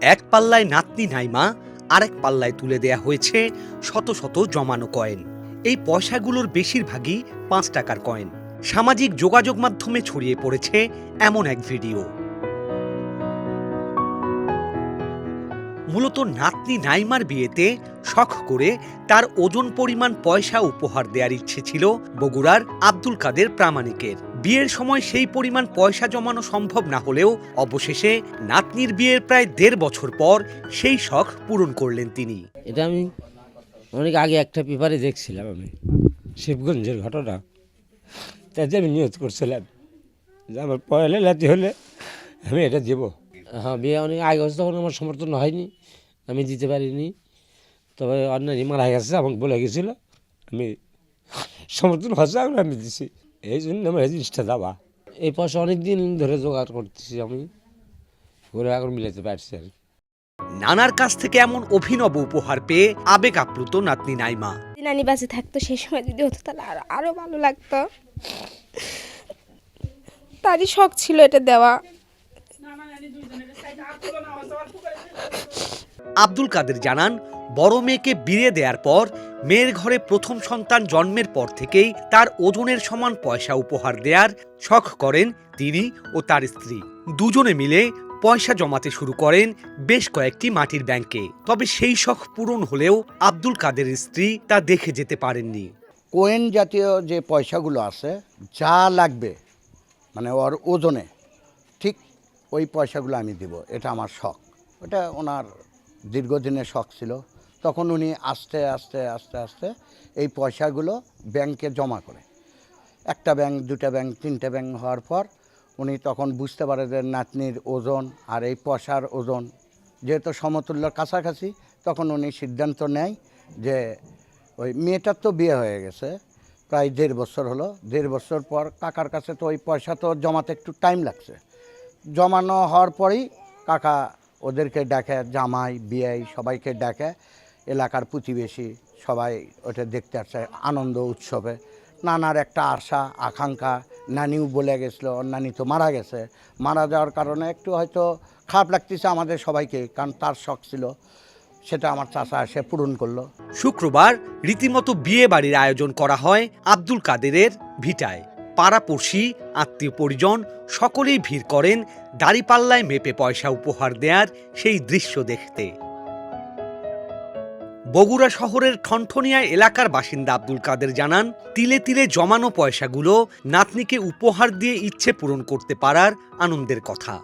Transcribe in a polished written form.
এক পাল্লায় নাতনি নাইমা, আরেক পাল্লায় তুলে দেয়া হয়েছে শত শত জমানো কয়েন। এই পয়সাগুলোর বেশিরভাগই ৫ টাকার কয়েন। সামাজিক যোগাযোগ মাধ্যমে ছড়িয়ে পড়েছে এমন এক ভিডিও। মূলত নাতনি নাইমার বিয়েতে শখ করে তার ওজন পরিমাণ পয়সা উপহার দেওয়ার ইচ্ছে ছিল বগুড়ার আব্দুল কাদের প্রামাণিকের। বিয়ের সময় সেই পরিমাণ পয়সা জমানো সম্ভব না হলেও অবশেষে নাতনির বিয়ের প্রায় ১.৫ বছর পর সেই শখ পূরণ করলেন তিনি। এটা আমি অনেক আগে একটা পেপারে দেখছিলাম, আমি শিবগঞ্জের ঘটনা। তাতে আমি নিয়ত করছিলাম যে আমার পয়লা লাতি হলে আমি এটা দেবো। হ্যাঁ, বিয়ে অনেক আগে হচ্ছে, তখন আমার সমর্থন হয়নি, আমি দিতে পারিনি। তবে অন্যান্য মারা গেছে, আমাকে বলে গেছিল, আমি সমর্থন হচ্ছে, আমি দিছি। এই জন্য আমার এই জিনিসটা দেওয়া। এই পয়সা অনেক দিন ধরে জোগাড় করতেছি, আমি ঘুরে এখন মিলাতে পারছি আর। নানার কাছ থেকে এমন অভিনব উপহার পেয়ে আবেগ আপ্লুত নাতনি নাইমা। নানি বাসে থাকতো সেই সময় যদি হতো তাহলে আরো ভালো লাগতো। তারই শখ ছিল এটা দেওয়া। আব্দুল কাদের জানান, বড় মেয়েকে বিয়ে দেওয়ার পর মেয়ের ঘরে প্রথম সন্তান জন্মের পর থেকেই তার ওজনের সমান পয়সা উপহার দেওয়ার শখ করেন তিনি ও তার স্ত্রী। দুজনে মিলে পয়সা জমাতে শুরু করেন বেশ কয়েকটি মাটির ব্যাংকে। তবে সেই শখ পূরণ হলেও আব্দুল কাদের স্ত্রী তা দেখে যেতে পারেননি। কোয়েন জাতীয় যে পয়সাগুলো আছে, যা লাগবে মানে ওর ওজনে ঠিক ওই পয়সাগুলো আমি দিব, এটা আমার শখ। ওটা ওনার দীর্ঘদিনের শখ ছিল। তখন উনি আস্তে আস্তে আস্তে আস্তে এই পয়সাগুলো ব্যাংকে জমা করে, একটা ব্যাংক, দুটা ব্যাংক, তিনটা ব্যাংক হওয়ার পর উনি তখন বুঝতে পারে যে নাতনির ওজন আর এই পয়সার ওজন যেহেতু সমতুল্যর কাছাকাছি, তখন উনি সিদ্ধান্ত নেয় যে ওই মেয়েটার তো বিয়ে হয়ে গেছে, প্রায় ১.৫ বছর হলো। ১.৫ বছর পর কাকার কাছে তো ওই পয়সা তো জমাতে একটু টাইম লাগছে। জমানো হওয়ার পরেই কাকা ওদেরকে ডাকে, জামাই বিয়াই সবাইকে ডাকে, এলাকার প্রতিবেশী সবাই ওটা দেখতে আসছে আনন্দ উৎসবে। নানার একটা আশা আকাঙ্ক্ষা, নানিও বলে গেছিলো, ওর নানি তো মারা গেছে, মারা যাওয়ার কারণে একটু হয়তো খারাপ লাগতেছে আমাদের সবাইকে, কারণ তার শখ ছিল, সেটা আমার চাচা এসে পূরণ করলো। শুক্রবার রীতিমতো বিয়ে বাড়ির আয়োজন করা হয় আব্দুল কাদেরের ভিটায়। পাড়াপড়শি, আত্মীয় পরিজন সকলেই ভিড় করেন দাড়িপাল্লায় মেপে পয়সা উপহার দেওয়ার সেই দৃশ্য দেখতে। বগুড়া শহরের ঠনঠনিয়া এলাকার বাসিন্দা আব্দুল কাদের জানান, তিলে তিলে জমানো পয়সাগুলো নাতনিকে উপহার দিয়ে ইচ্ছে পূরণ করতে পারার আনন্দের কথা।